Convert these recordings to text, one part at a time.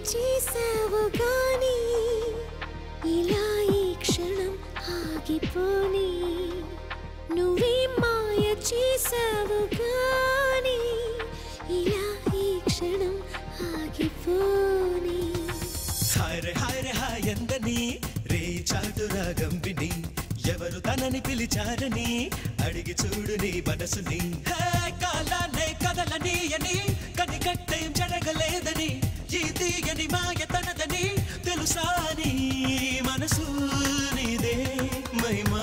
చేసావు గాని ఇలా ఈ క్షణం ఆగిపోని నువ్వే మాయ చేసావు గాని ఇలా ఈ క్షణం ఆగిపోని హాయ్ హాయ్ ఎందని రే చాటు రాగం విని ఎవరు తనని పిలిచారని అడిగి చూడు నీ మనసుని కాలానే కదలని అని కనికట్టేం జరగలేదని ఈ తీయని మాయ తనదని తెలుసా నీ మనసు నీదే మహిమా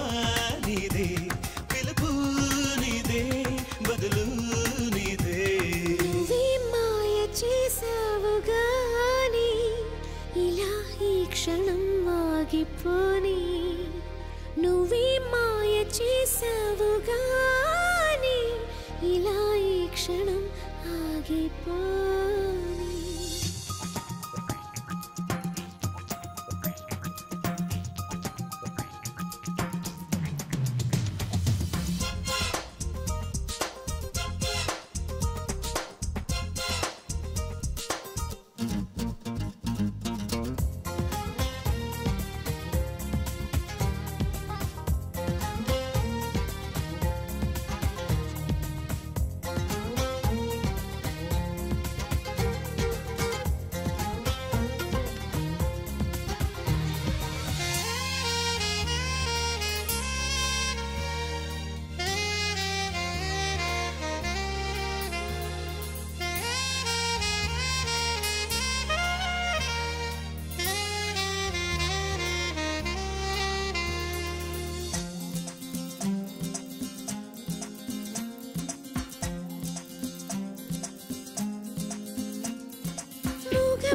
నీదే పిలుపు నీదే బదులు నీదే నువ్వే మాయ చేసావు గాని ఇలా ఈ క్షణం ఆగిపోని నువ్వే మాయ చేసావు గాని ఇలా ఈ క్షణం ఆగిపోని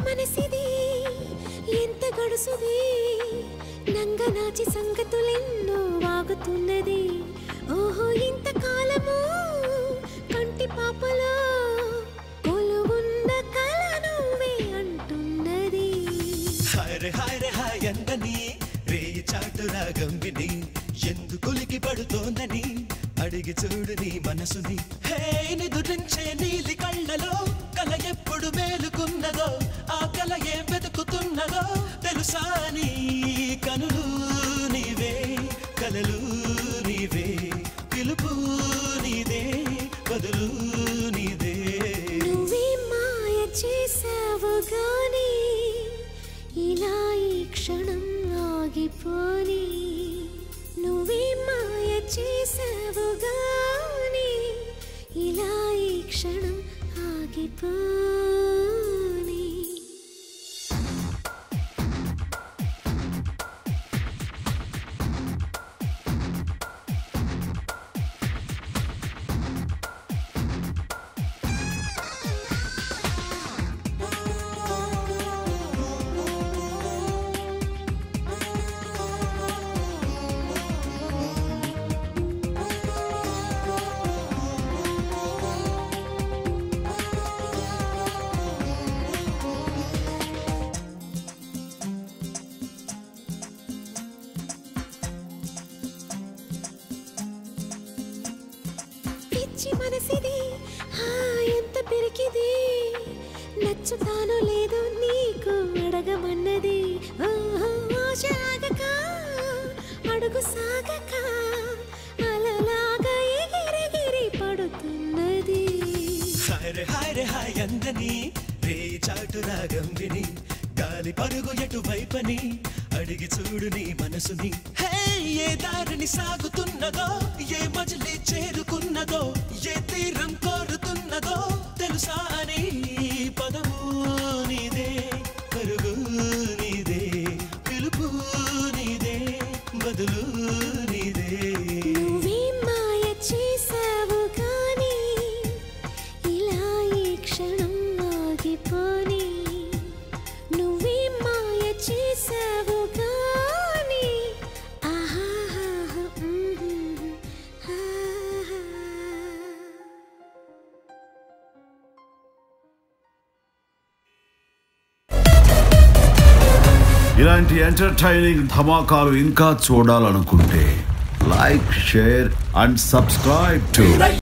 మనసిది ఎంత గడుసుది నంగనాచి సంగతులెన్నో వాగుతున్నది ఓహో ఇంతకాలము కంటి పాపలో కొలువున్న కల నువ్వే అంటున్నది హాయ్ ఎందని రే చాటు రాగం విని ఎందుకులికి పడుతోందని అడిగి చూడు నీ మనసుని నిదురించే నీలి కళ్ళలో కల ఎప్పుడు మేలుకున్నదో ఆ కల ఏ వెతుకుతున్నదో తెలుసా నీ కనులు నీవే కలలు నీవే పిలుపు నీదే బదులు నీదే నువ్వే మాయ చేసావు గాని ఇలా ఈ క్షణం ఆగిపోని నువ్వే మాయ చేసావు గాని ఇలా ఈ క్షణం ఆగిపోని మనసిది ఎంత పెరికిది నచ్చుతానో లేదో నీకు అడగమన్నది ఆశగా అడుగు సాగక అలలాగా ఎగిరెగిరి పడుతున్నది హాయ్ అందని రే చాటు రాగం విని గాలి పరుగు ఎటువైపని అడిగి చూడు నీ మనసుని ఏ దారిని సాగుతున్నదో ఏ మజిలీ చేరుకున్నదో ఏ తీరం కోరుతున్నదో తెలుసా నీ పదము నీదే పరుగు నీదే పిలుపు నీదే బదులు నీదే నువ్వే మాయ చేసావు గాని ఇలా ఈ క్షణం ఆగిపోని నువ్వే మాయ చేసావు గాని ఇలాంటి ఎంటర్టైనింగ్ ధమాకాలు ఇంకా చూడాలనుకుంటే like share and subscribe to